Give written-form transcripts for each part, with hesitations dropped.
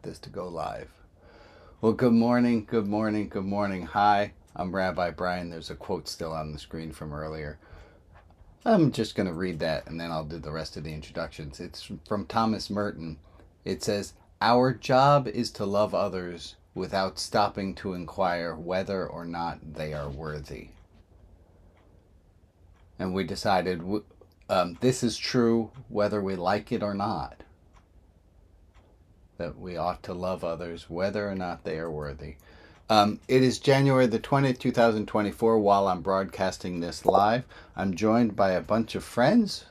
want this to go live. Well, good morning, good morning, good morning. Hi, I'm Rabbi Brian. There's a quote still on the screen from earlier. I'm just going to read that and then I'll do the rest of the introductions. It's from Thomas Merton. It says, "Our job is to love others without stopping to inquire whether or not they are worthy." And we decided this is true whether we like it or not, that we ought to love others whether or not they are worthy. It is January the 20th, 2024. While I'm broadcasting this live, I'm joined by a bunch of friends.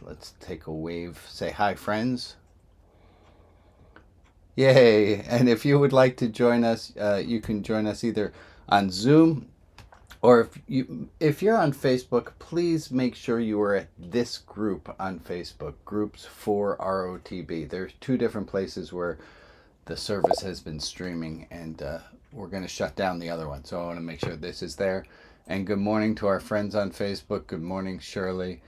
Let's take a wave. Say hi, friends. Yay! And if you would like to join us, you can join us either on Zoom, or if you're on Facebook, please make sure you are at this group on Facebook, Groups for ROTB. There's two different places where the service has been streaming, and we're going to shut down the other one. So I want to make sure this is there. And good morning to our friends on Facebook. Good morning, Shirley.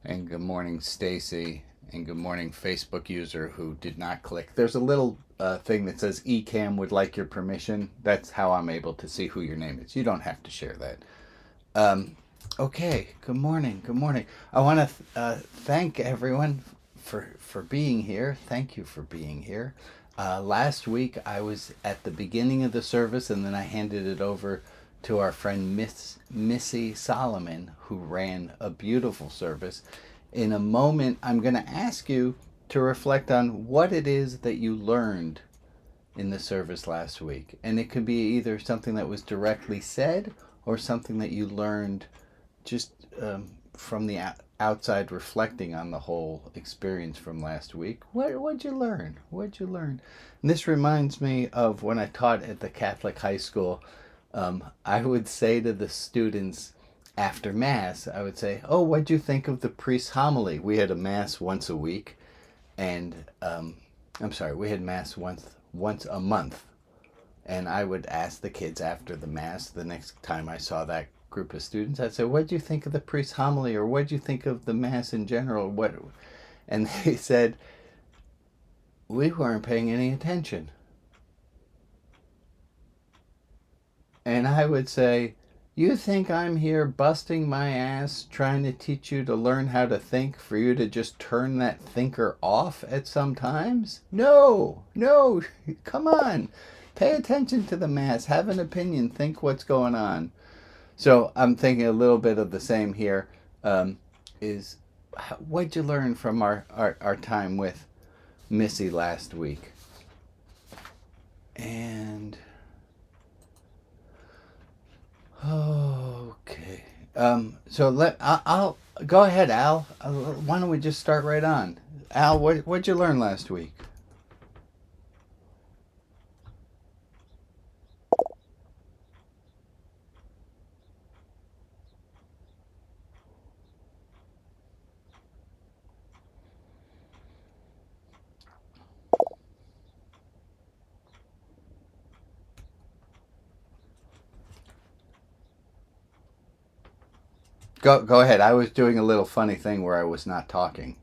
And good morning, Stacy. And good morning, Facebook user who did not click. There's a little thing that says eCam would like your permission. That's how I'm able to see who your name is. You don't have to share that. Okay, good morning, good morning. I want to thank everyone for being here. Thank you for being here. Last week I was at the beginning of the service, and then I handed it over to our friend Missy Solomon, who ran a beautiful service. In a moment, I'm going to ask you to reflect on what it is that you learned in the service last week. And it could be either something that was directly said or something that you learned just from the outside, reflecting on the whole experience from last week. What'd you learn? What'd you learn? And this reminds me of when I taught at the Catholic high school. I would say to the students after Mass, I would say, "Oh, what'd you think of the priest's homily?" We had a Mass once a week, and we had Mass once a month. And I would ask the kids after the Mass, the next time I saw that group of students, I'd say, "What'd you think of the priest's homily?" or "What'd you think of the Mass in general?" And they said, "We weren't paying any attention." And I would say, "You think I'm here busting my ass trying to teach you to learn how to think for you to just turn that thinker off at some times? No, no, come on. Pay attention to the Mass. Have an opinion. Think what's going on." So I'm thinking a little bit of the same here. Is what'd you learn from our time with Missy last week? And okay. So I'll go ahead, Al. Why don't we just start right on? Al, what'd you learn last week? Go ahead. I was doing a little funny thing where I was not talking.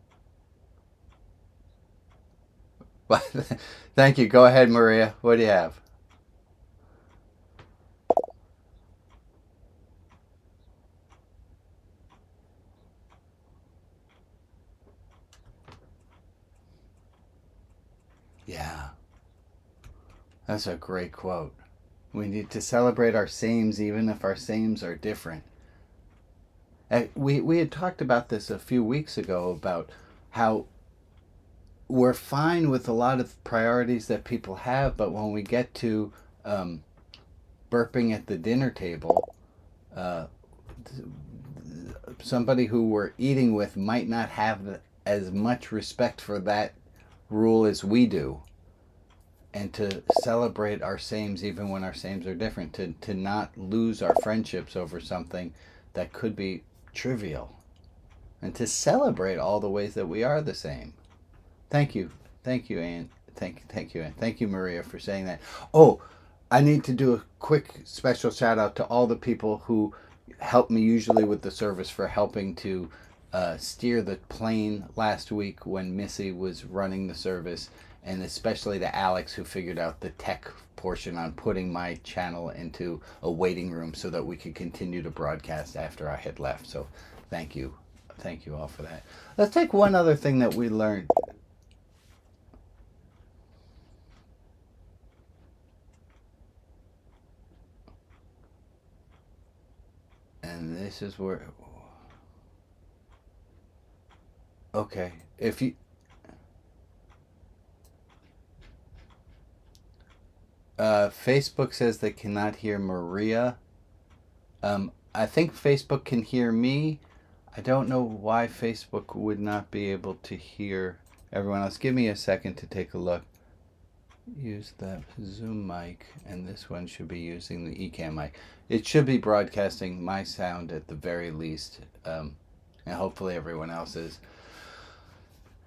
But thank you. Go ahead, Maria. What do you have? Yeah, that's a great quote. We need to celebrate our sames even if our sames are different. We had talked about this a few weeks ago about how we're fine with a lot of priorities that people have, but when we get to burping at the dinner table, uh, somebody who we're eating with might not have as much respect for that rule as we do. And to celebrate our sames even when our sames are different, to not lose our friendships over something that could be trivial, and to celebrate all the ways that we are the same. Thank you. Thank you, Anne. Thank you, Anne. Thank you, Maria, for saying that. Oh, I need to do a quick special shout out to all the people who help me usually with the service, for helping to steer the plane last week when Missy was running the service. and especially to Alex, who figured out the tech portion on putting my channel into a waiting room so that we could continue to broadcast after I had left. So thank you. Thank you all for that. Let's take one other thing that we learned. And this is where... Okay. If you... Facebook says they cannot hear Maria. I think Facebook can hear me. I don't know why Facebook would not be able to hear everyone else. Give me a second to take a look. Use the Zoom mic, and this one should be using the eCam mic. It should be broadcasting my sound at the very least, and hopefully everyone else is.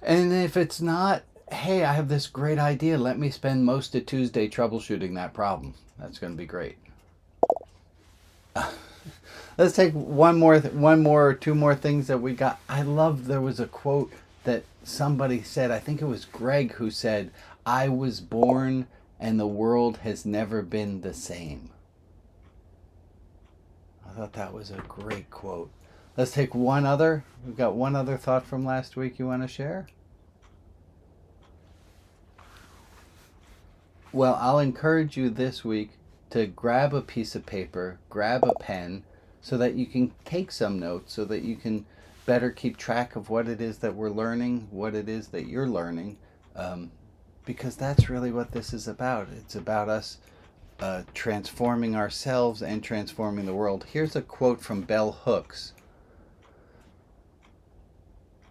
And if it's not, hey, I have this great idea. Let me spend most of Tuesday troubleshooting that problem. That's going to be great. Let's take two more things that we got. I love, there was a quote that somebody said, I think it was Greg who said, I was born and the world has never been the same. I thought that was a great quote. Let's take one other. We've got one other thought from last week you want to share? Well, I'll encourage you this week to grab a piece of paper, grab a pen, so that you can take some notes, so that you can better keep track of what it is that we're learning, what it is that you're learning, because that's really what this is about. It's about us transforming ourselves and transforming the world. Here's a quote from Bell Hooks.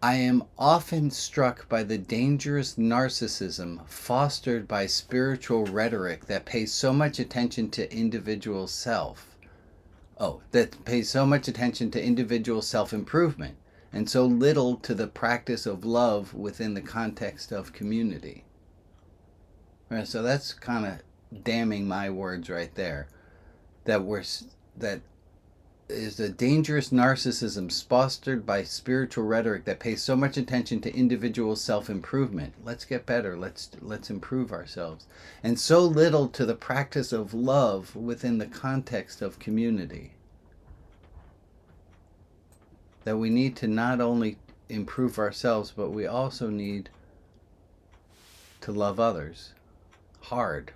I am often struck by the dangerous narcissism fostered by spiritual rhetoric that pays so much attention to individual self-improvement, and so little to the practice of love within the context of community. Right, so that's kind of damning my words right there. That is a dangerous narcissism fostered by spiritual rhetoric that pays so much attention to individual self-improvement. Let's get better. Let's improve ourselves. And so little to the practice of love within the context of community. That we need to not only improve ourselves, but we also need to love others hard.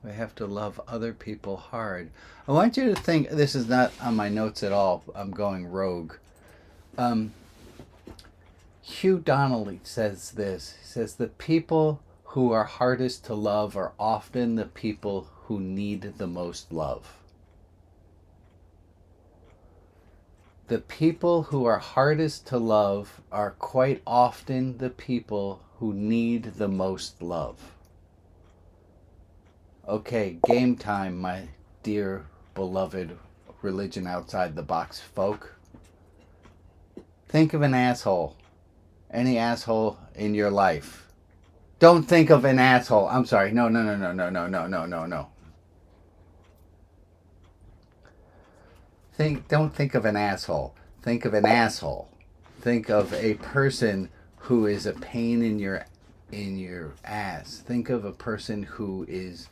We have to love other people hard. I want you to think, this is not on my notes at all, I'm going rogue. Hugh Donnelly says this. He says, the people who are hardest to love are often the people who need the most love. The people who are hardest to love are quite often the people who need the most love. Okay, game time, my dear, beloved religion outside the box folk. Think of an asshole. Any asshole in your life. Don't think of an asshole. I'm sorry. No. Don't think of an asshole. Think of an asshole. Think of a person who is a pain in your ass. Think of a person who is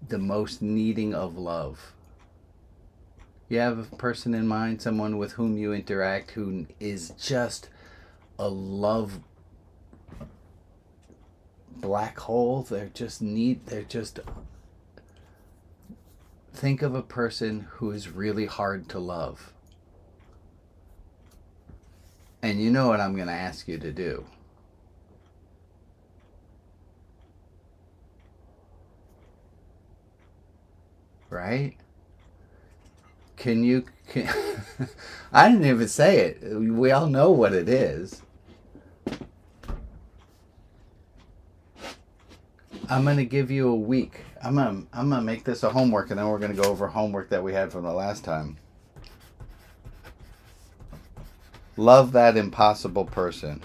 the most needing of love. You have a person in mind, someone with whom you interact who is just a love black hole. Think of a person who is really hard to love. And you know what I'm going to ask you to do. Right? Can I didn't even say it. We all know what it is. I'm going to give you a week. I'm going to make this a homework, and then we're going to go over homework that we had from the last time. Love that impossible person.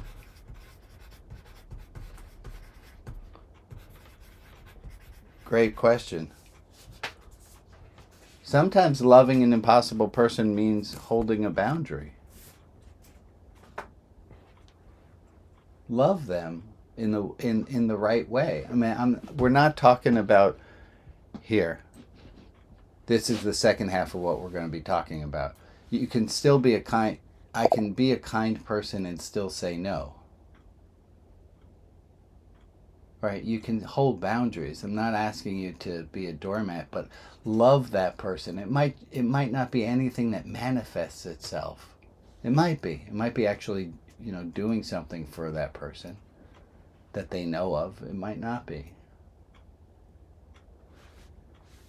Great question. Sometimes loving an impossible person means holding a boundary. love them in the right way. I mean, we're not talking about here. This is the second half of what we're going to be talking about. You can still be a kind. I can be a kind person and still say no. Right? You can hold boundaries. I'm not asking you to be a doormat, but love that person. It might not be anything that manifests itself. It might be. It might be actually, doing something for that person that they know of. It might not be.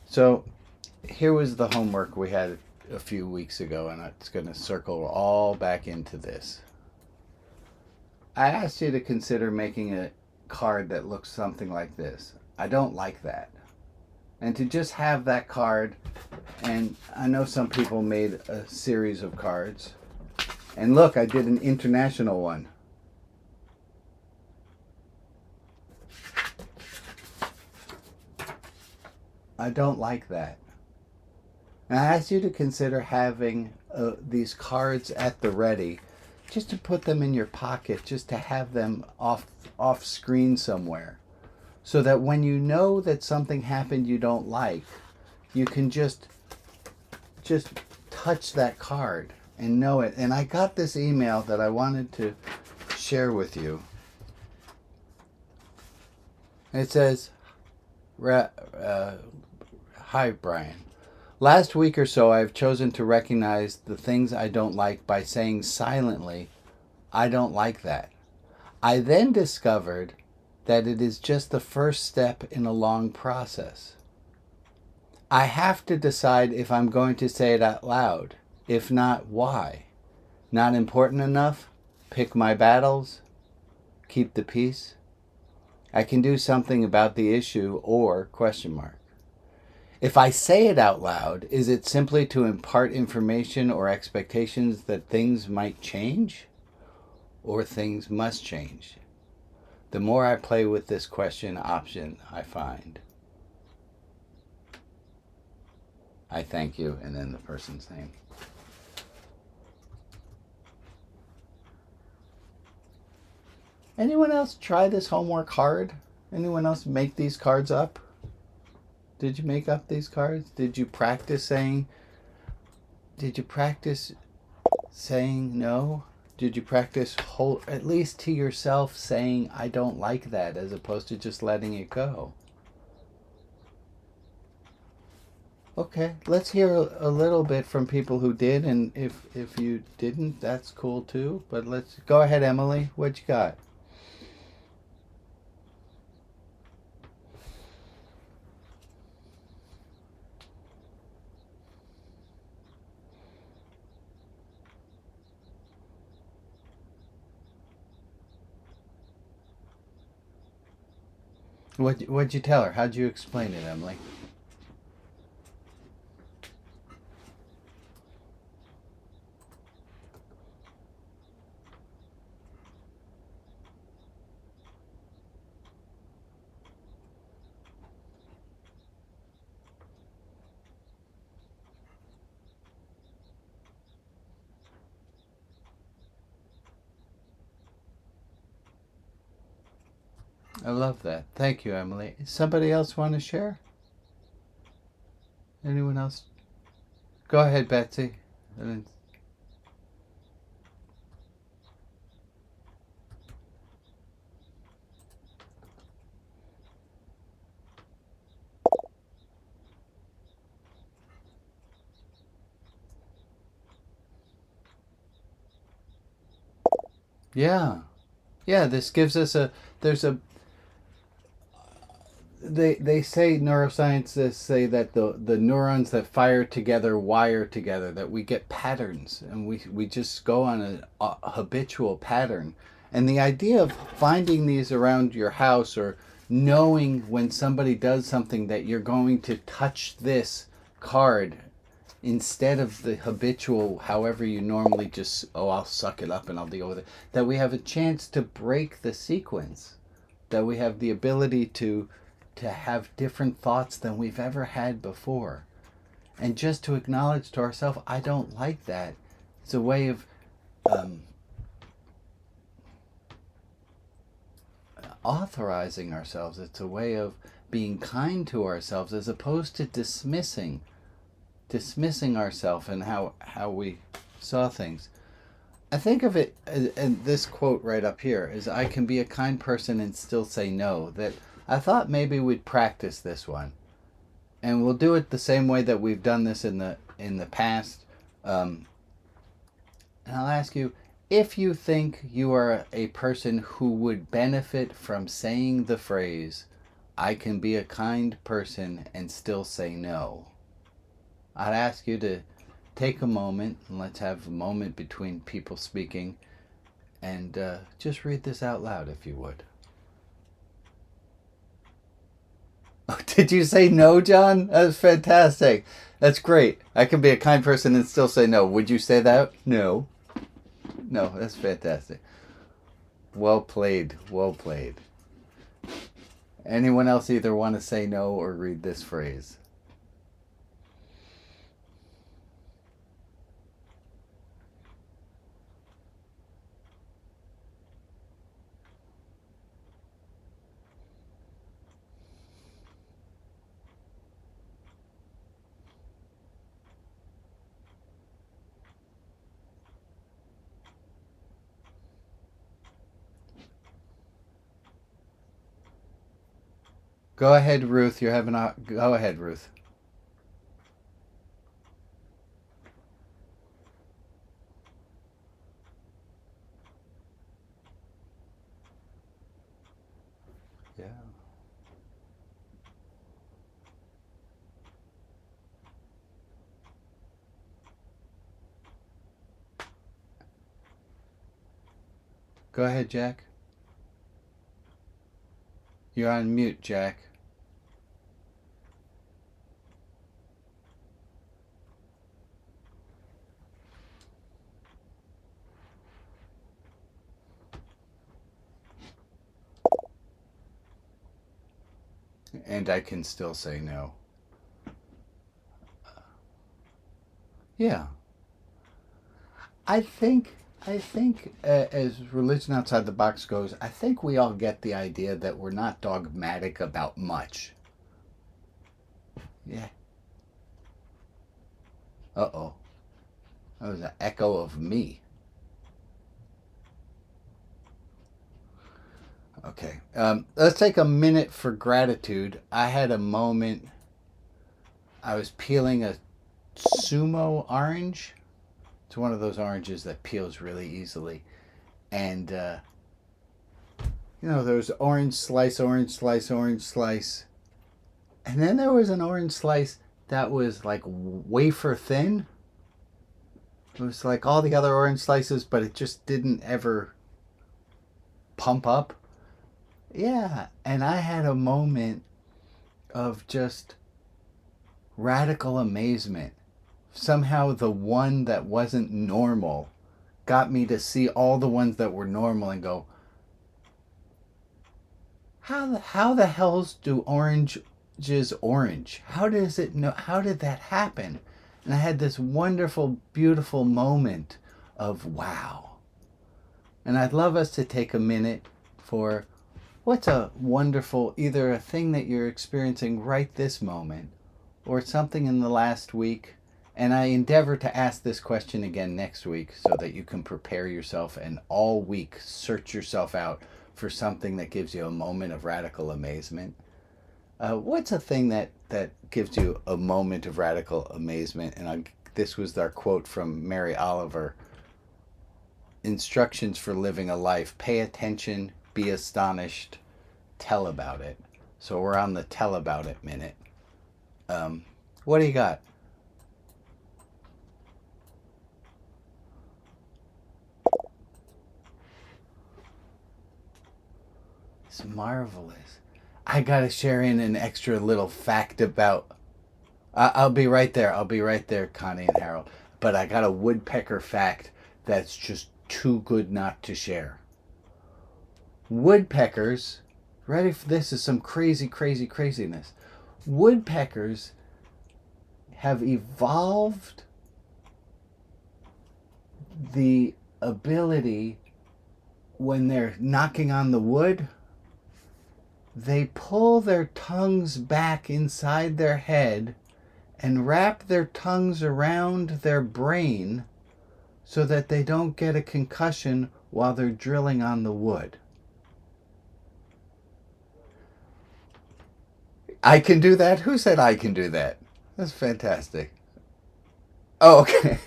So here was the homework we had a few weeks ago, and it's going to circle all back into this. I asked you to consider making a card that looks something like this. I don't like that. And to just have that card, and I know some people made a series of cards. And look, I did an international one. I don't like that. And I ask you to consider having these cards at the ready, just to put them in your pocket, just to have them off screen somewhere, so that when you know that something happened you don't like, you can just touch that card and know it. And I got this email that I wanted to share with you. It says, "Hi, Brian. Last week or so, I have chosen to recognize the things I don't like by saying silently, 'I don't like that.' I then discovered that it is just the first step in a long process. I have to decide if I'm going to say it out loud. If not, why? Not important enough? Pick my battles? Keep the peace? I can do something about the issue or question mark. If I say it out loud, is it simply to impart information or expectations that things might change? Or things must change? The more I play with this question option, I find. I thank you," and then the person's name. Anyone else try this homework hard? Anyone else make these cards up? Did you make up these cards? Did you practice saying no? Did you practice at least to yourself saying, "I don't like that," as opposed to just letting it go? Okay, let's hear a little bit from people who did, and if you didn't, that's cool too. But let's go ahead, Emily. What you got? What'd you tell her? How'd you explain it, Emily? I love that. Thank you, Emily. Somebody else want to share? Anyone else? Go ahead, Betsy. Yeah. Yeah, this gives us there's a they say, neuroscientists say that the neurons that fire together wire together, that we get patterns, and we just go on a habitual pattern. And the idea of finding these around your house, or knowing when somebody does something that you're going to touch this card instead of the habitual, however you normally just, "Oh, I'll suck it up and I'll deal with it," that we have a chance to break the sequence, that we have the ability to have different thoughts than we've ever had before. And just to acknowledge to ourselves, "I don't like that." It's a way of authorizing ourselves. It's a way of being kind to ourselves as opposed to dismissing ourselves and how we saw things. I think of it, and this quote right up here is, "I can be a kind person and still say no." That I thought maybe we'd practice this one, and we'll do it the same way that we've done this in the past. And I'll ask you, if you think you are a person who would benefit from saying the phrase, "I can be a kind person and still say no," I'd ask you to take a moment, and let's have a moment between people speaking, and just read this out loud if you would. Oh, did you say no, John? That's fantastic. That's great. I can be a kind person and still say no. Would you say that? No. No, that's fantastic. Well played. Well played. Anyone else either want to say no or read this phrase? Go ahead, Ruth. You're having a. Go ahead, Ruth. Yeah. Go ahead, Jack. You're on mute, Jack. And I can still say no. Yeah. I think as religion outside the box goes, I think we all get the idea that we're not dogmatic about much. Yeah. Uh-oh. That was an echo of me. Okay. Let's take a minute for gratitude. I had a moment. I was peeling a sumo orange. It's one of those oranges that peels really easily. And, there was orange slice, orange slice, orange slice. And then there was an orange slice that was like wafer thin. It was like all the other orange slices, but it just didn't ever pump up. Yeah. And I had a moment of just radical amazement. Somehow the one that wasn't normal got me to see all the ones that were normal and go, how the hells do oranges orange? How does it know? How did that happen? And I had this wonderful, beautiful moment of wow. And I'd love us to take a minute for what's a wonderful, either a thing that you're experiencing right this moment or something in the last week. And I endeavor to ask this question again next week so that you can prepare yourself and all week search yourself out for something that gives you a moment of radical amazement. What's a thing that gives you a moment of radical amazement? And this was our quote from Mary Oliver. Instructions for living a life. Pay attention, be astonished, tell about it. So we're on the tell about it minute. What do you got? It's marvelous. I gotta share in an extra little fact about. I'll be right there. I'll be right there, Connie and Harold. But I got a woodpecker fact that's just too good not to share. Woodpeckers, ready for this? Is some crazy, crazy, craziness. Woodpeckers have evolved the ability when they're knocking on the wood they pull their tongues back inside their head and wrap their tongues around their brain so that they don't get a concussion while they're drilling on the wood. I can do that? Who said I can do that? That's fantastic. Oh, okay.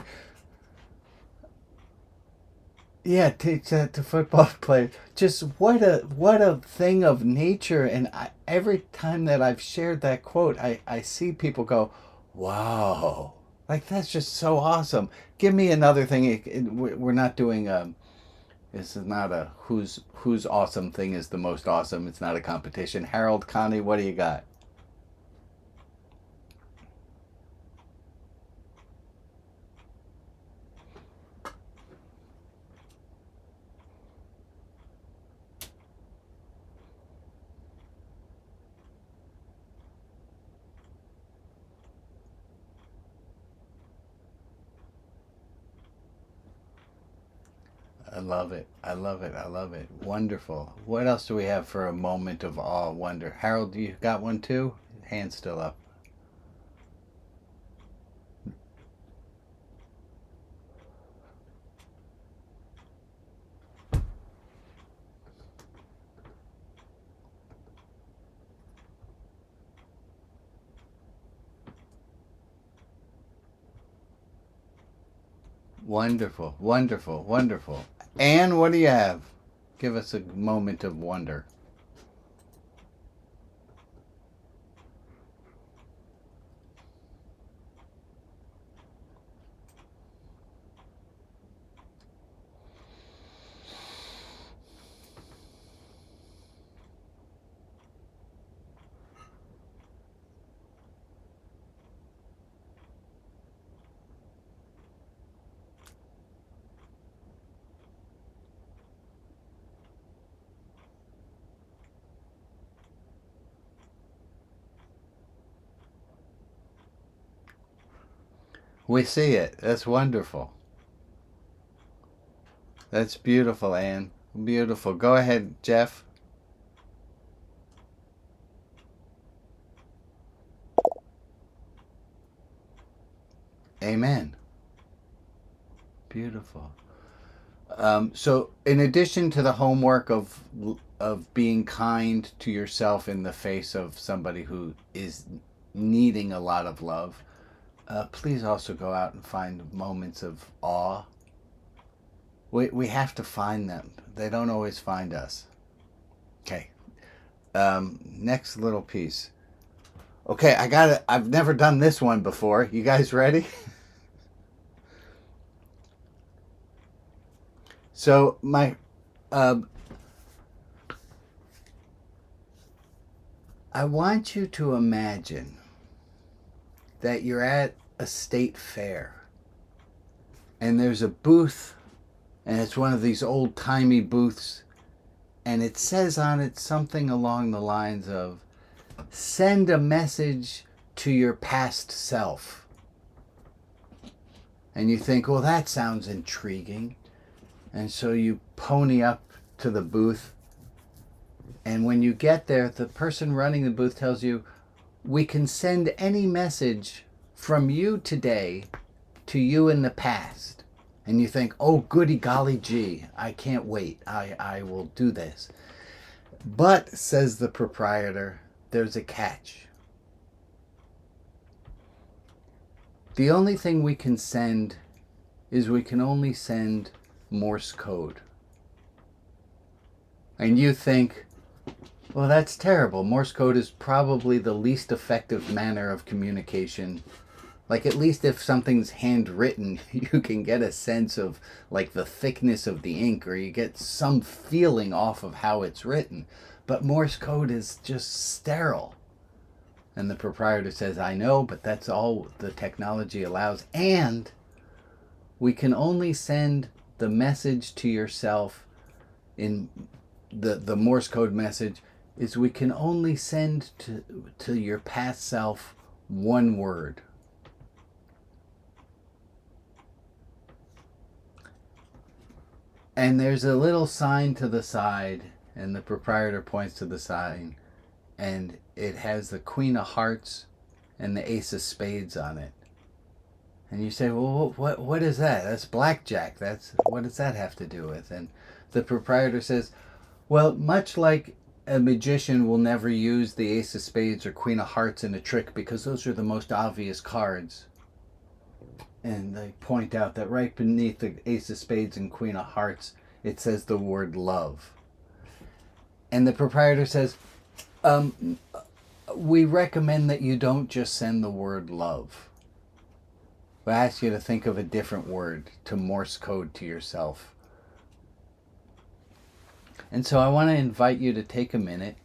Yeah, teach that to football players. Just what a thing of nature. And every time that I've shared that quote, I see people go, "Wow, like that's just so awesome." Give me another thing. We're not doing. This is not a whose awesome thing is the most awesome. It's not a competition. Harold, Connie, what do you got? I love it. I love it. I love it. Wonderful. What else do we have for a moment of awe, wonder? Harold, you got one too? Hand still up. Wonderful. Wonderful. Wonderful. And what do you have? Give us a moment of wonder. We see it. That's wonderful. That's beautiful, Anne. Beautiful. Go ahead, Jeff. Amen. Beautiful. So, in addition to the homework of being kind to yourself in the face of somebody who is needing a lot of love, please also go out and find moments of awe. We have to find them. They don't always find us. Okay. Next little piece. Okay, I got it. I've never done this one before. You guys ready? So my, uh, I want you to imagine that you're at a state fair, and there's a booth, and it's one of these old timey booths, and it says on it something along the lines of, "Send a message to your past self." And you think, well, that sounds intriguing. And so you pony up to the booth. And when you get there, the person running the booth tells you, "We can send any message from you today to you in the past." And you think, oh, goody golly gee, I can't wait. I will do this. But, says the proprietor, there's a catch. The only thing we can send is we can only send Morse code. And you think, well, that's terrible. Morse code is probably the least effective manner of communication. Like, at least if something's handwritten, you can get a sense of, like, the thickness of the ink, or you get some feeling off of how it's written. But Morse code is just sterile. And the proprietor says, I know, but that's all the technology allows. And we can only send the message to yourself in the Morse code message is we can only send to your past self one word. And there's a little sign to the side, and the proprietor points to the sign, and it has the Queen of Hearts and the Ace of Spades on it. And you say, well, what is that? That's blackjack. What does that have to do with? And the proprietor says, well, much like a magician will never use the Ace of Spades or Queen of Hearts in a trick because those are the most obvious cards. And they point out that right beneath the Ace of Spades and Queen of Hearts, it says the word love. And the proprietor says, we recommend that you don't just send the word love. We ask you to think of a different word to Morse code to yourself. And so I want to invite you to take a minute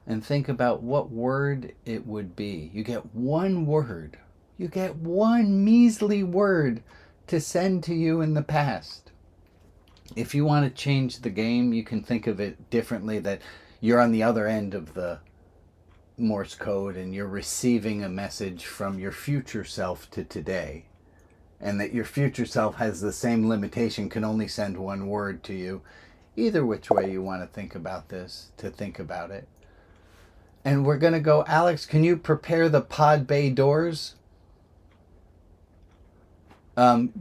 and think about what word it would be. You get one word. You get one measly word to send to you in the past. If you want to change the game, you can think of it differently, that you're on the other end of the Morse code and you're receiving a message from your future self to today, and that your future self has the same limitation, can only send one word to you. Either which way you want to think about this, to think about it. And we're going to go, Alex, can you prepare the pod bay doors?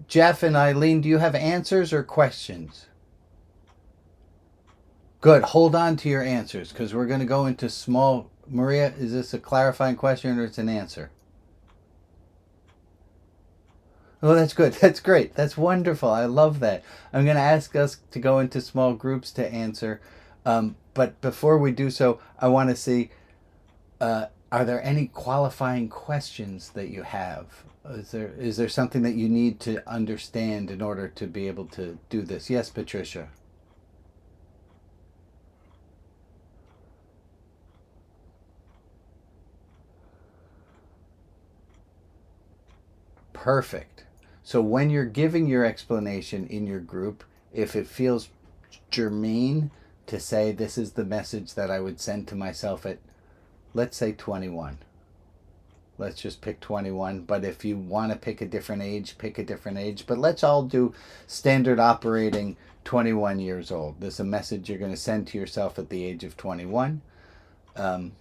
Jeff and Eileen, do you have answers or questions? Good. Hold on to your answers, because we're going to go into small... Maria, is this a clarifying question or it's an answer? Oh, that's good. That's great. That's wonderful. I love that. I'm going to ask us to go into small groups to answer. But before we do so, I want to see, are there any qualifying questions that you have? Is there something that you need to understand in order to be able to do this? Yes, Patricia. Perfect. So when you're giving your explanation in your group, if it feels germane to say this is the message that I would send to myself at, let's say 21. Let's just pick 21. But if you want to pick a different age, pick a different age. But let's all do standard operating 21 years old. This is a message you're going to send to yourself at the age of 21. And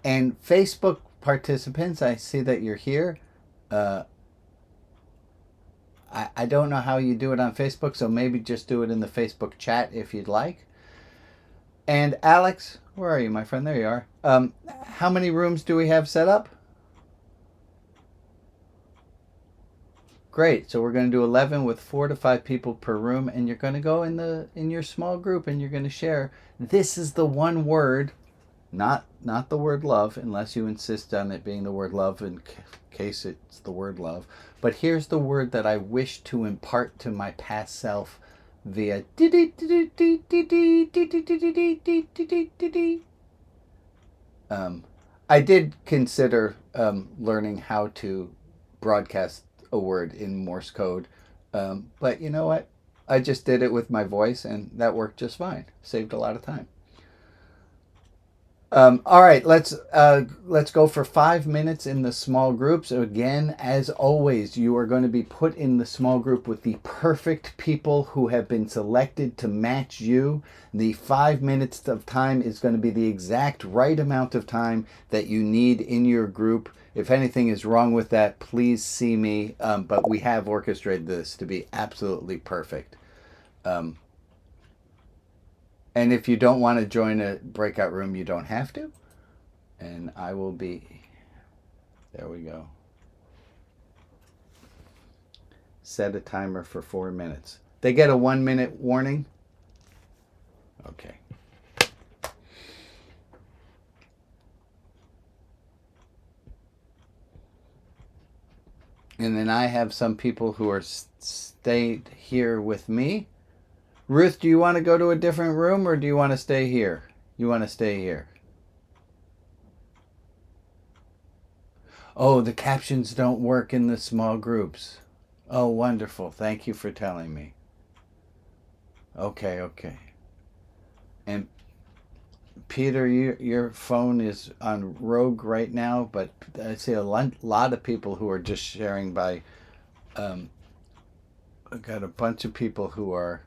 Facebook participants, I see that you're here. I don't know how you do it on Facebook, so maybe just do it in the Facebook chat if you'd like. And Alex, where are you, my friend? There you are. How many rooms do we have set up? Great. So we're going to do 11 with 4 to 5 people per room, and you're going to go in your small group and you're going to share. This is the one word, not the word love, unless you insist on it being the word love in case it's the word love. But here's the word that I wish to impart to my past self via I did consider learning how to broadcast a word in Morse code, but you know what? I just did it with my voice, and that worked just fine. Saved a lot of time. All right, let's go for 5 minutes in the small groups. Again, as always, you are going to be put in the small group with the perfect people who have been selected to match you. The 5 minutes of time is going to be the exact right amount of time that you need in your group. If anything is wrong with that, please see me. But we have orchestrated this to be absolutely perfect. And if you don't want to join a breakout room, you don't have to. And I will be... There we go. Set a timer for 4 minutes. They get a 1 minute warning? Okay. And then I have some people who are stayed here with me. Ruth, do you want to go to a different room or do you want to stay here? You want to stay here. Oh, the captions don't work in the small groups. Oh, wonderful. Thank you for telling me. Okay. And Peter, your phone is on Rogue right now, but I see a lot of people who are just sharing by... I've got a bunch of people who are...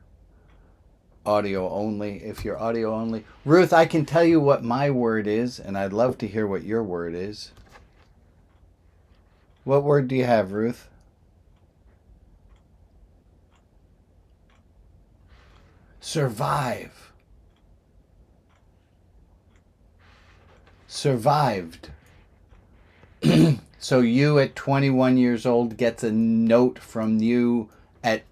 audio only. If you're audio only, Ruth, I can tell you what my word is, and I'd love to hear what your word is. What word do you have, Ruth? Survive. Survived. So you at 21 years old gets a note from you at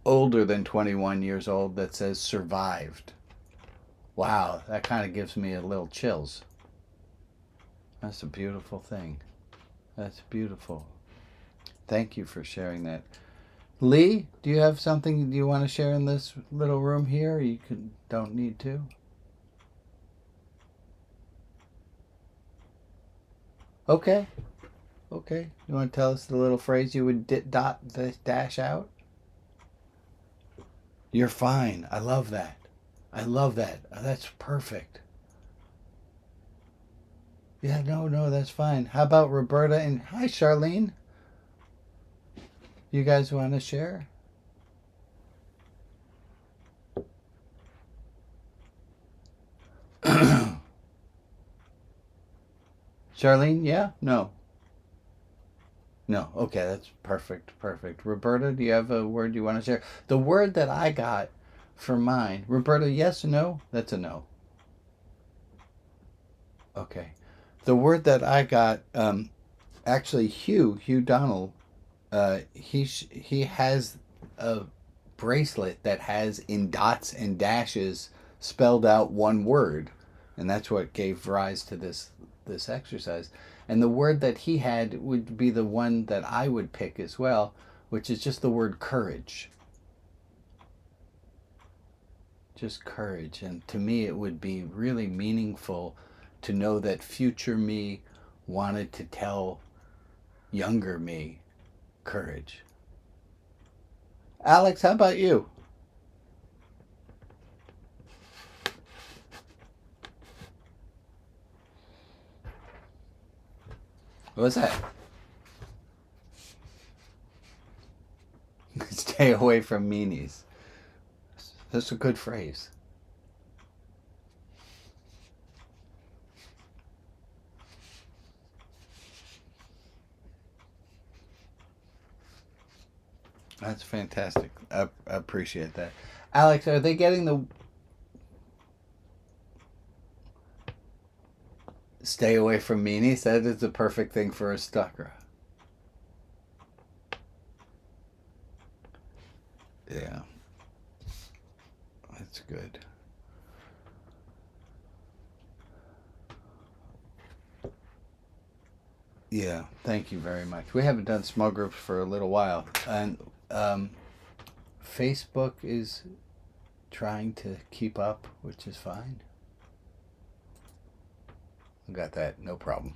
older than 21 years old that says survived. Wow, that kind of gives me a little chills. That's a beautiful thing. That's beautiful. Thank you for sharing that. Lee, do you have something you want to share in this little room here? You don't need to. Okay. Okay. You want to tell us the little phrase you would dash out? You're fine. I love that. I love that. That's perfect. Yeah, no, that's fine. How about Roberta and hi, Charlene? You guys want to share? Charlene, yeah? No. No. Okay, that's perfect. Perfect. Roberta, do you have a word you want to share? The word that I got for mine, Roberta, yes or no? That's a no. Okay. The word that I got, actually, Hugh Donald, he has a bracelet that has in dots and dashes spelled out one word, and that's what gave rise to this exercise. And the word that he had would be the one that I would pick as well, which is just the word courage. Just courage. And to me, it would be really meaningful to know that future me wanted to tell younger me courage. Alex, how about you? What was that? Stay away from meanies. That's a good phrase. That's fantastic. I appreciate that. Alex, are they getting the stay away from meanies? That is the perfect thing for a stalker. Yeah. That's good. Yeah, thank you very much. We haven't done small groups for a little while, and Facebook is trying to keep up, which is fine. I got that, no problem.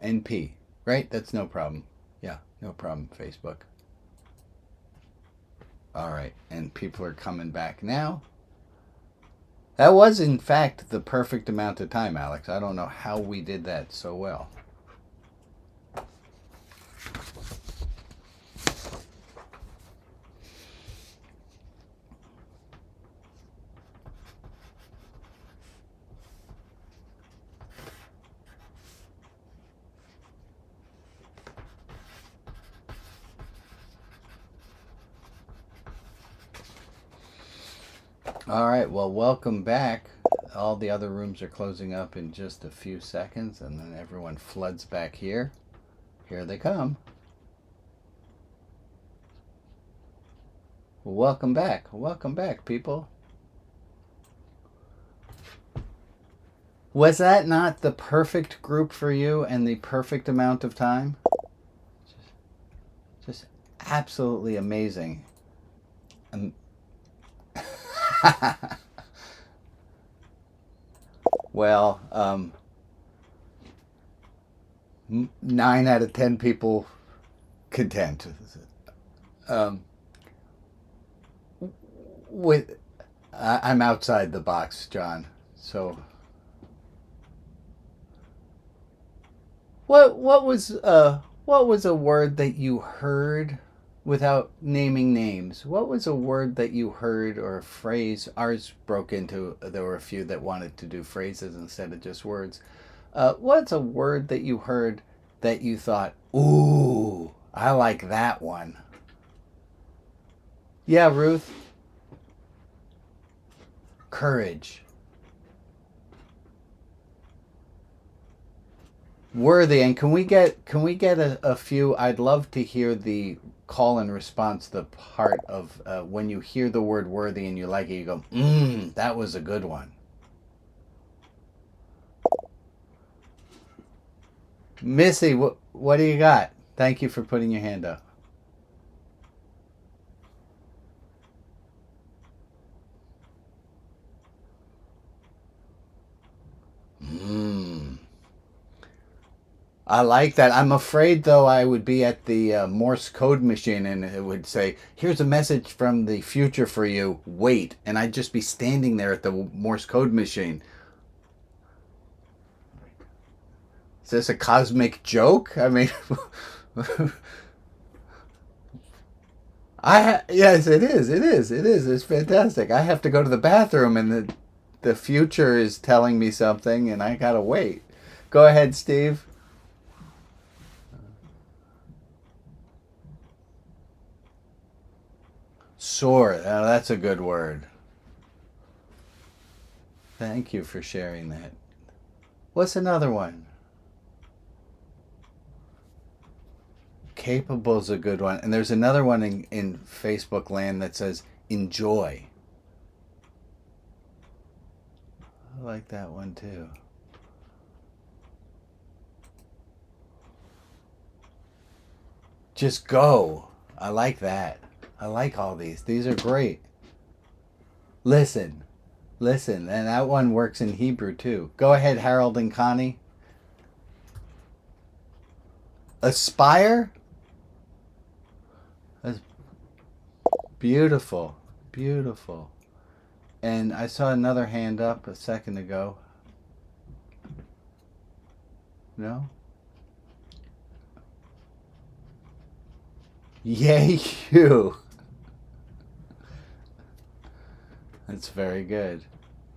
NP, right? That's no problem. Yeah, no problem, Facebook. All right, and people are coming back now. That was, in fact, the perfect amount of time, Alex. I don't know how we did that so well. All right, well, welcome back. All the other rooms are closing up in just a few seconds, and then everyone floods back here. Here they come. Welcome back. Welcome back, people. Was that not the perfect group for you and the perfect amount of time? Just absolutely amazing. Well, 9 out of 10 people content. With I'm outside the box, John. So what was a word that you heard without naming names, what was a word that you heard or a phrase? Ours broke into, there were a few that wanted to do phrases instead of just words. What's a word that you heard that you thought, ooh, I like that one? Yeah, Ruth? Courage. Worthy. And can we get a few? I'd love to hear the call and response, the part of when you hear the word worthy and you like it, you go, that was a good one. Missy, what do you got? Thank you for putting your hand up. Mmm. I like that. I'm afraid, though, I would be at the Morse code machine and it would say, here's a message from the future for you. Wait. And I'd just be standing there at the Morse code machine. Is this a cosmic joke? I mean, yes, it is. It is. It is. It's fantastic. I have to go to the bathroom and the future is telling me something and I gotta wait. Go ahead, Steve. Soar. Oh, that's a good word. Thank you for sharing that. What's another one? Capable's a good one. And there's another one in Facebook land that says enjoy. I like that one too. Just go. I like that. I like all these. These are great. Listen. Listen. And that one works in Hebrew too. Go ahead, Harold and Connie. Aspire? That's beautiful. Beautiful. And I saw another hand up a second ago. No? Yay, you. That's very good.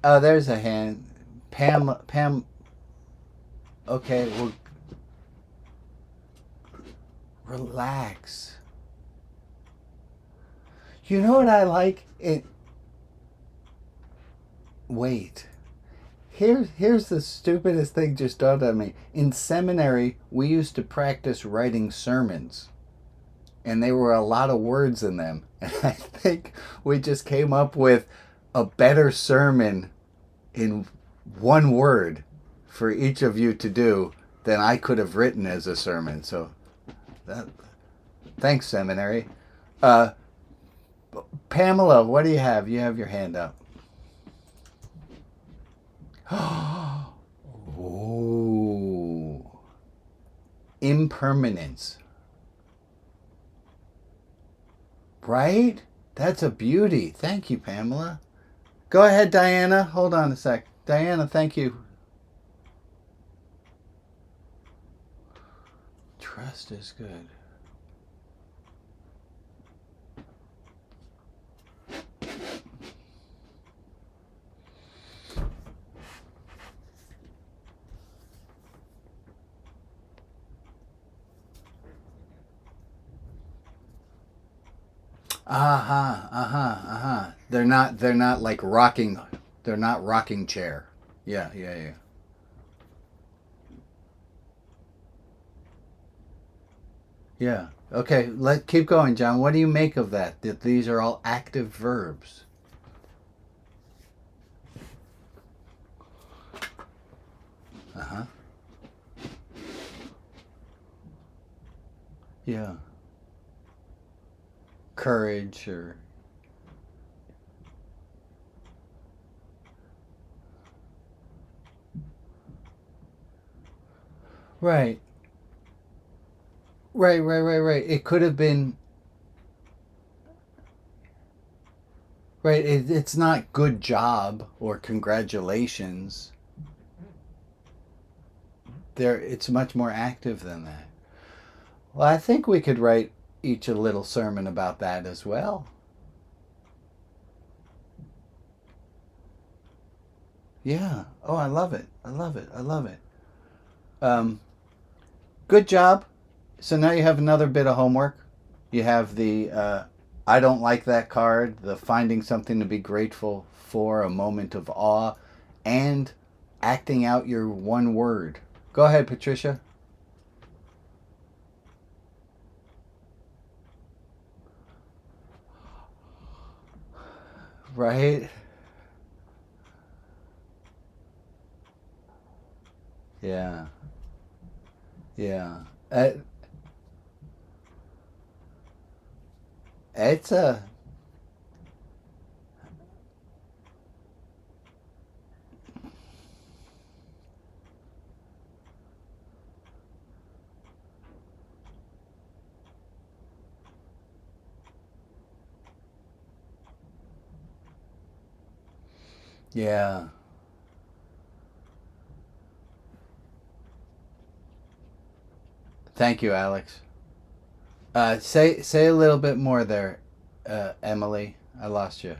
Oh, there's a hand. Pam. Okay, well, relax. You know what I like? Wait. Here's the stupidest thing just dawned on me. In seminary, we used to practice writing sermons, and there were a lot of words in them. And I think we just came up with a better sermon in one word for each of you to do than I could have written as a sermon. So, that, thanks, seminary. Uh, Pamela, what do you have? You have your hand up. Oh, impermanence. Right? That's a beauty. Thank you, Pamela. Go ahead, Diana. Hold on a sec. Diana, thank you. Trust is good. They're not like rocking. They're not rocking chair. Yeah, yeah, yeah. Yeah. Okay, let keep going, John. What do you make of that? That these are all active verbs. Uh-huh. Yeah. Courage or right. Right. It could have been right. It's not good job or congratulations. There, it's much more active than that. Well, I think we could write each a little sermon about that as well. Yeah. Oh, I love it. I love it. I love it. Um, Good job. So now you have another bit of homework. You have the I don't like that card, the finding something to be grateful for, a moment of awe, and acting out your one word. Go ahead, Patricia. Right? Yeah. Yeah. Uh, it's a yeah. Thank you, Alex. Say a little bit more there, Emily. I lost you.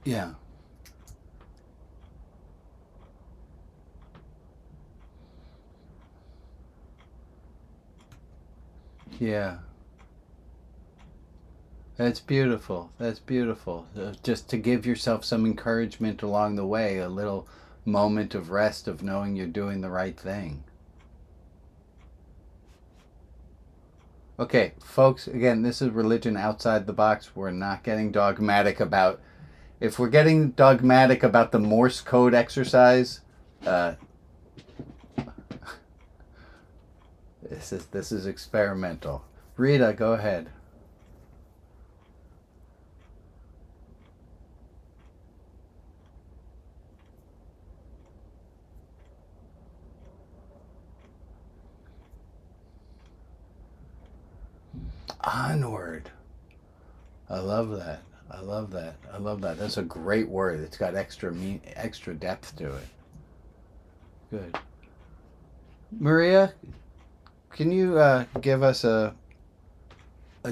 Yeah. Yeah. That's beautiful. That's beautiful. Just to give yourself some encouragement along the way, a little moment of rest of knowing you're doing the right thing. Okay, folks, again, this is religion outside the box. We're not getting dogmatic about. If we're getting dogmatic about the Morse code exercise, uh, this is experimental. Rita, go ahead. Onward. I love that. I love that. I love that. That's a great word. It's got extra depth to it. Good. Maria, can you give us a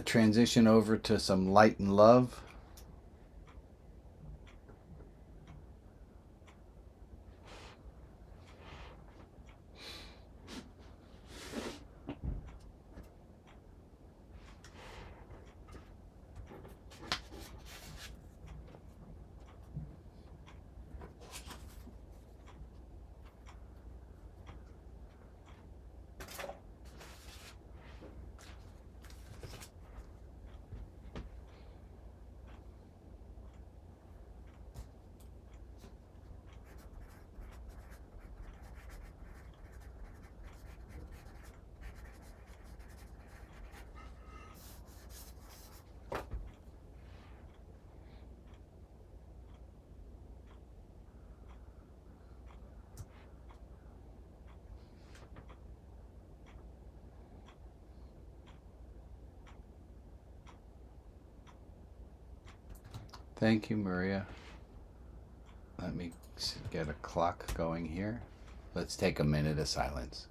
transition over to some light and love? Thank you, Maria. Let me get a clock going here. Let's take a minute of silence.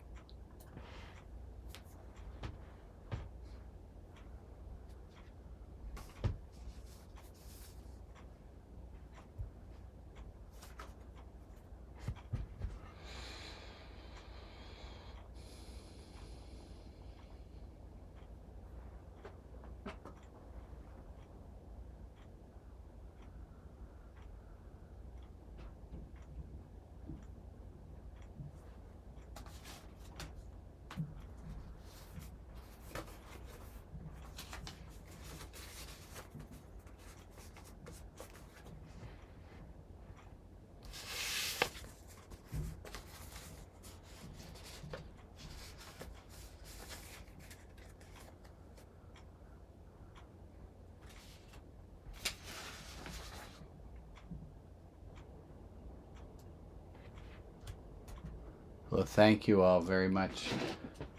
Well, thank you all very much.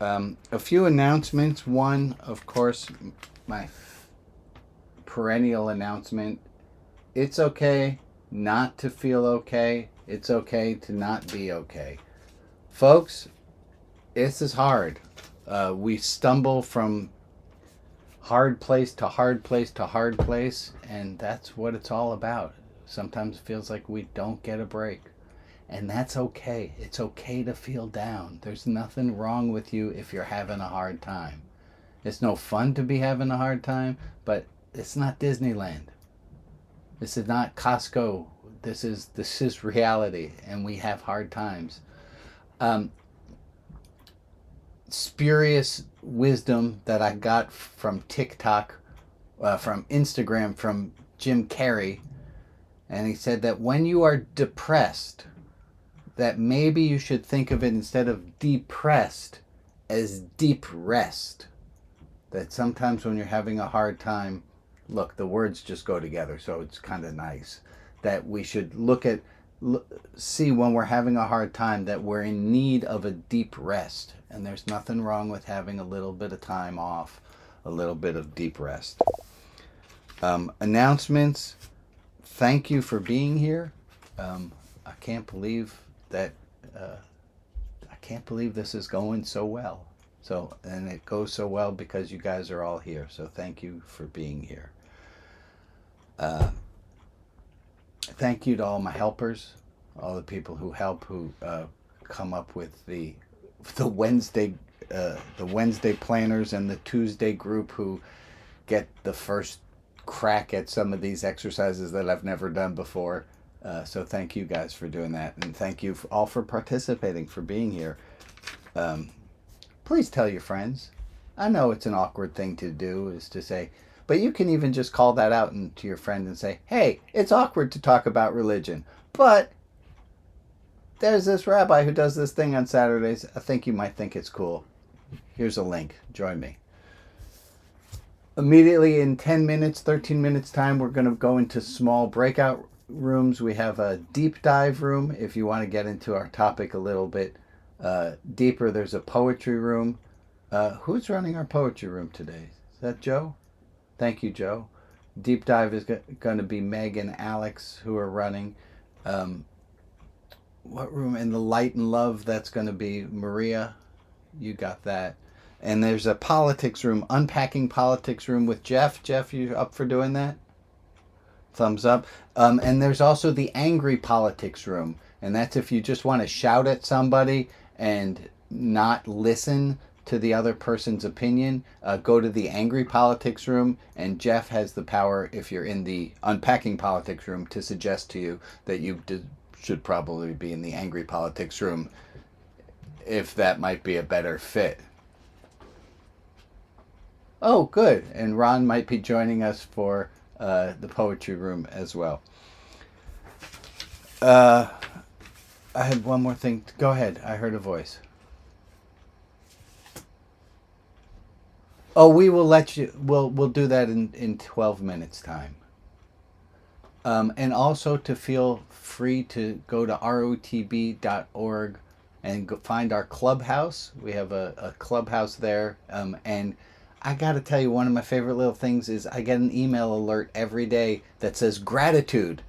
A few announcements. One, of course, my perennial announcement. It's okay not to feel okay. It's okay to not be okay. Folks, this is hard. We stumble from hard place to hard place to hard place, and that's what it's all about. Sometimes it feels like we don't get a break. And that's okay. It's okay to feel down. There's nothing wrong with you if you're having a hard time. It's no fun to be having a hard time, but it's not Disneyland. This is not Costco. This is reality, and we have hard times. Spurious wisdom that I got from TikTok, from Instagram, from Jim Carrey, and he said that when you are depressed, that maybe you should think of it instead of depressed as deep rest. That sometimes when you're having a hard time, look, the words just go together, so it's kind of nice. That we should see when we're having a hard time that we're in need of a deep rest. And there's nothing wrong with having a little bit of time off, a little bit of deep rest. Announcements. Thank you for being here. I can't believe that. I can't believe this is going so well. And it goes so well because you guys are all here. So thank you for being here. Thank you to all my helpers, all the people who help, who come up with the Wednesday planners and the Tuesday group, who get the first crack at some of these exercises that I've never done before. So thank you guys for doing that, and thank you all for participating, for being here. Please tell your friends. I know it's an awkward thing to do, is to say, but you can even just call that out to your friend and say, hey, it's awkward to talk about religion, but there's this rabbi who does this thing on Saturdays. I think you might think it's cool. Here's a link. Join me. Immediately in 10 minutes, 13 minutes time, we're going to go into small breakout rooms. We have a deep dive room if you want to get into our topic a little bit deeper. There's a poetry room. Who's running our poetry room today? Is that Joe? Thank you, Joe. Deep dive is going to be Meg and Alex who are running. What room? In the light and love, that's going to be Maria. You got that. And there's a politics room, unpacking politics room with Jeff. Jeff, you up for doing that? Thumbs up. And there's also the angry politics room. And that's if you just want to shout at somebody and not listen to the other person's opinion, go to the angry politics room. And Jeff has the power, if you're in the unpacking politics room, to suggest to you that you should probably be in the angry politics room, if that might be a better fit. Oh, good. And Ron might be joining us for the poetry room as well. I had one more thing. Go ahead. I heard a voice. Oh, we will let you. We'll do that in 12 minutes time. And also to feel free to go to rotb.org and find our clubhouse. We have a clubhouse there. And I got to tell you, one of my favorite little things is I get an email alert every day that says gratitude,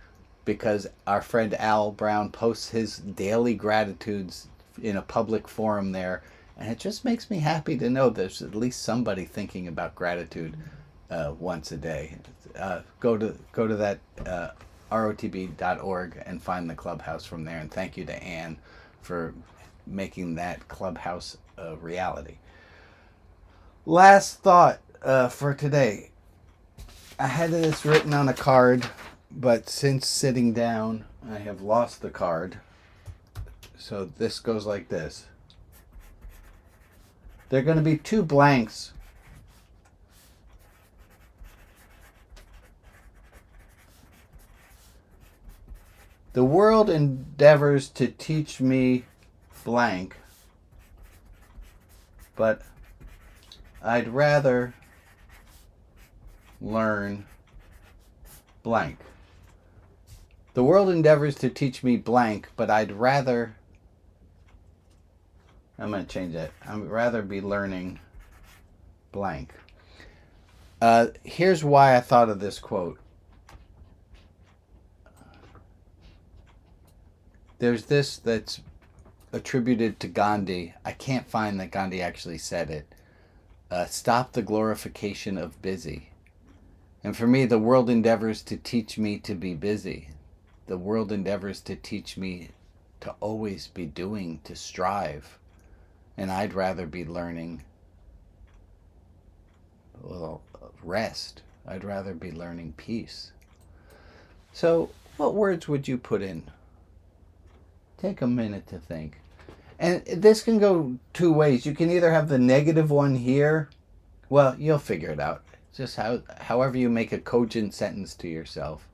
because our friend Al Brown posts his daily gratitudes in a public forum there. And it just makes me happy to know there's at least somebody thinking about gratitude once a day. Go to that rotb.org and find the clubhouse from there. And thank you to Anne for making that clubhouse a reality. Last thought for today. I had this written on a card, but since sitting down, I have lost the card. So this goes like this. There are going to be 2 blanks. The world endeavors to teach me blank, but I'd rather learn blank. The world endeavors to teach me blank, but I'd rather... I'm going to change that. I'd rather be learning blank. Here's why I thought of this quote. There's this that's attributed to Gandhi. I can't find that Gandhi actually said it. Stop the glorification of busy. And for me, the world endeavors to teach me to be busy. The world endeavors to teach me to always be doing, to strive. And I'd rather be learning, well, rest. I'd rather be learning peace. So, what words would you put in? Take a minute to think. And this can go two ways. You can either have the negative one here. Well, you'll figure it out. Just however you make a cogent sentence to yourself.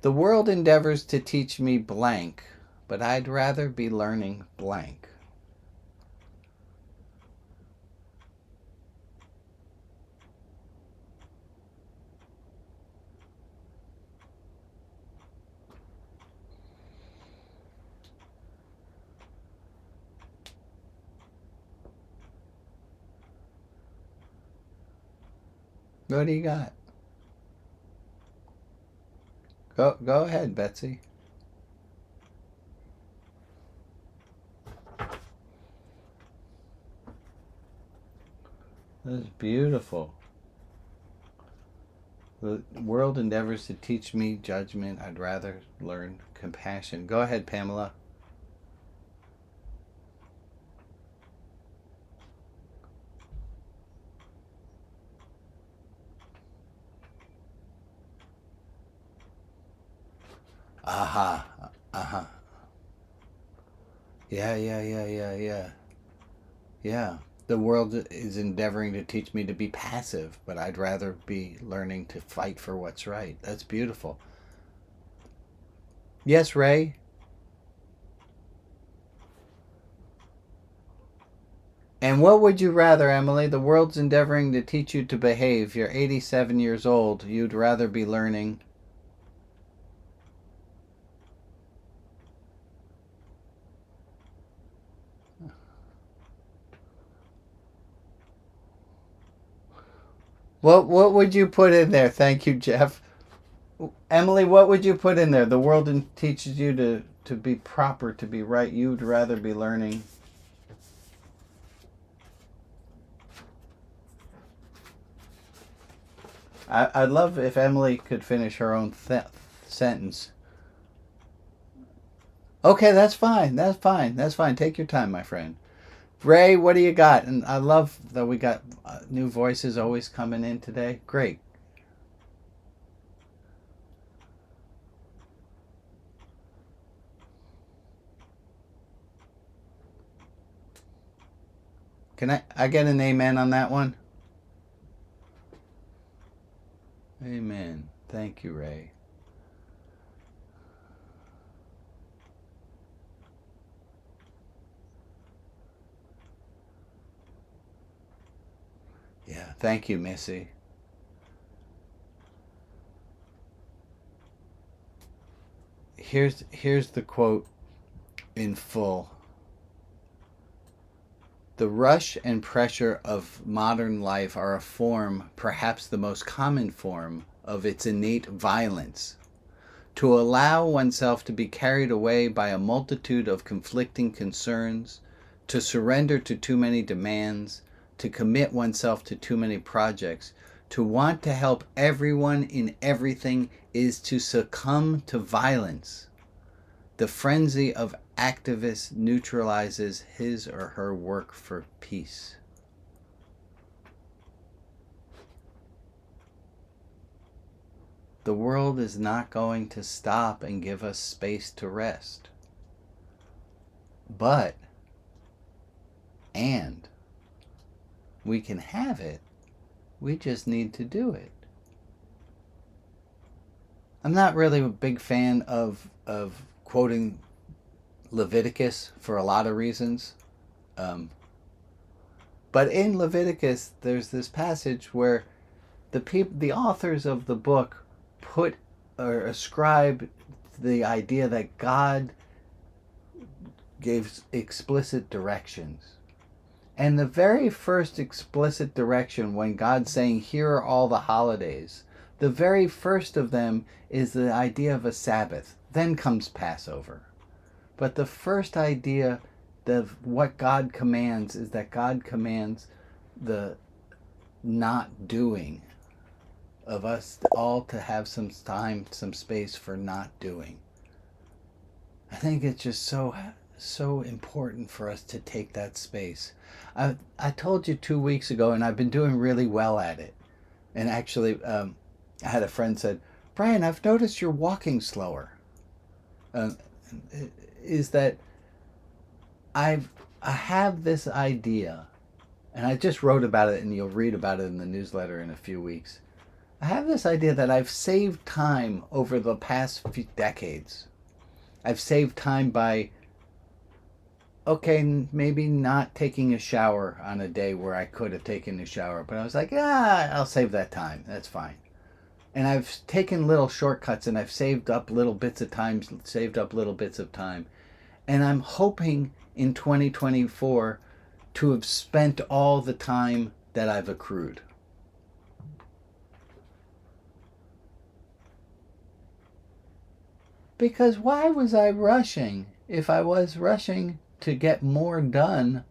The world endeavors to teach me blank, but I'd rather be learning blank. What do you got? Go ahead, Betsy. That's beautiful. The world endeavors to teach me judgment. I'd rather learn compassion. Go ahead, Pamela. Aha. Aha. Yeah. Yeah. The world is endeavoring to teach me to be passive, but I'd rather be learning to fight for what's right. That's beautiful. Yes, Ray? And what would you rather, Emily? The world's endeavoring to teach you to behave. You're 87 years old. You'd rather be learning. What would you put in there? Thank you, Jeff. Emily, what would you put in there? The world teaches you to be proper, to be right. You'd rather be learning. I'd love if Emily could finish her own sentence. Okay, that's fine. That's fine. That's fine. Take your time, my friend. Ray, what do you got? And I love that we got new voices always coming in today. Great. Can I get an amen on that one? Amen. Thank you, Ray. Yeah, thank you, Missy. Here's the quote in full. The rush and pressure of modern life are a form, perhaps the most common form, of its innate violence. To allow oneself to be carried away by a multitude of conflicting concerns, to surrender to too many demands, to commit oneself to too many projects, to want to help everyone in everything is to succumb to violence. The frenzy of activists neutralizes his or her work for peace. The world is not going to stop and give us space to rest. But, and, we can have it. We just need to do it. I'm not really a big fan of quoting Leviticus for a lot of reasons. But in Leviticus, there's this passage where the authors of the book put or ascribe the idea that God gave explicit directions. And the very first explicit direction, when God's saying, here are all the holidays, the very first of them is the idea of a Sabbath. Then comes Passover. But the first idea of what God commands is that God commands the not doing, of us all to have some time, some space for not doing. I think it's just so important for us to take that space. I told you 2 weeks ago, and I've been doing really well at it. And actually, I had a friend said, "Brian, I've noticed you're walking slower." Uh, is that I have this idea, and I just wrote about it, and you'll read about it in the newsletter in a few weeks. I have this idea that I've saved time over the past few decades. I've saved time by, okay, maybe not taking a shower on a day where I could have taken a shower, but I was like, I'll save that time. That's fine. And I've taken little shortcuts, and I've saved up little bits of time, And I'm hoping in 2024 to have spent all the time that I've accrued. Because why was I rushing? If I was rushing to get more done,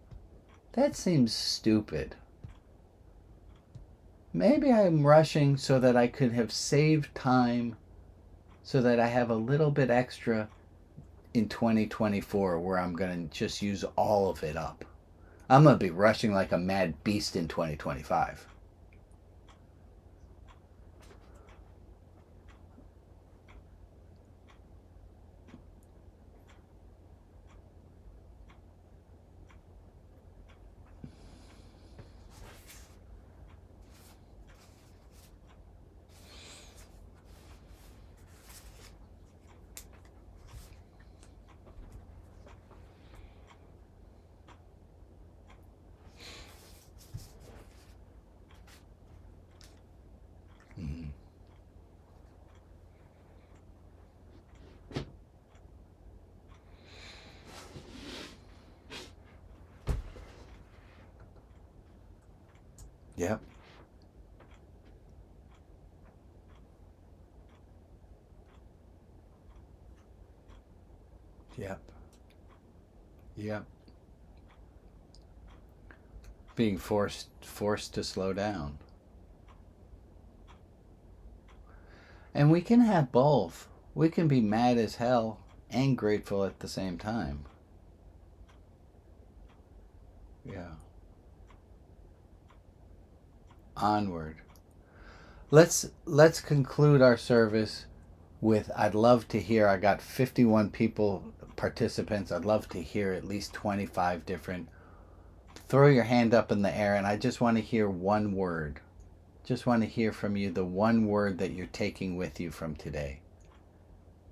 that seems stupid. Maybe I'm rushing so that I could have saved time so that I have a little bit extra in 2024 where I'm going to just use all of it up. I'm going to be rushing like a mad beast in 2025. Mm-hmm. Yep. Yep. Yep. Being forced to slow down. And we can have both. We can be mad as hell and grateful at the same time. Yeah. Onward. Let's conclude our service with, I'd love to hear, I got 51 participants. I'd love to hear at least 25 different. Throw your hand up in the air, and I just want to hear one word. Just want to hear from you the one word that you're taking with you from today.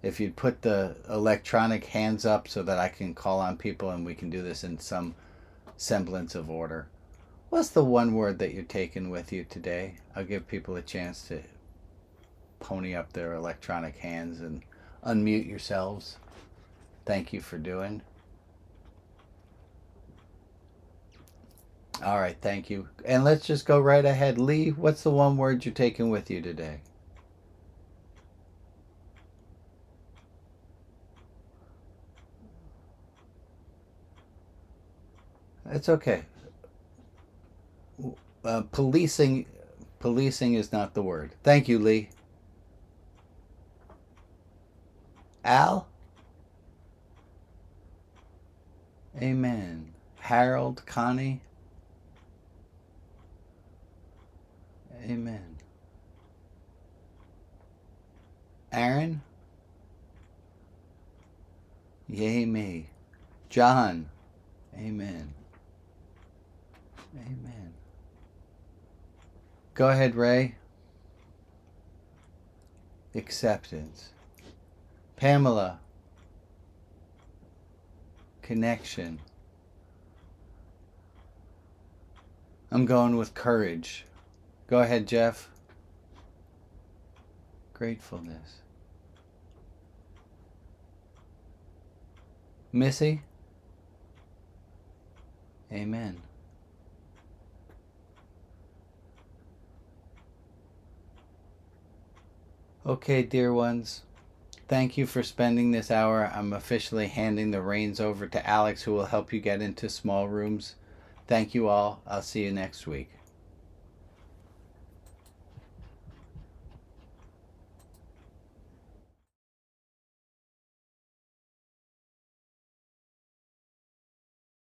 If you'd put the electronic hands up so that I can call on people and we can do this in some semblance of order. What's the one word that you're taking with you today? I'll give people a chance to pony up their electronic hands and unmute yourselves. Thank you for doing. All right, thank you. And let's just go right ahead. Lee, what's the one word you're taking with you today? It's okay. Policing is not the word. Thank you, Lee. Al? Amen. Harold, Connie? Amen. Aaron? Yay me. John? Amen. Amen. Go ahead, Ray. Acceptance. Pamela. Connection. I'm going with courage. Go ahead, Jeff. Gratefulness. Missy? Amen. Okay, dear ones. Thank you for spending this hour. I'm officially handing the reins over to Alex, who will help you get into small rooms. Thank you all. I'll see you next week.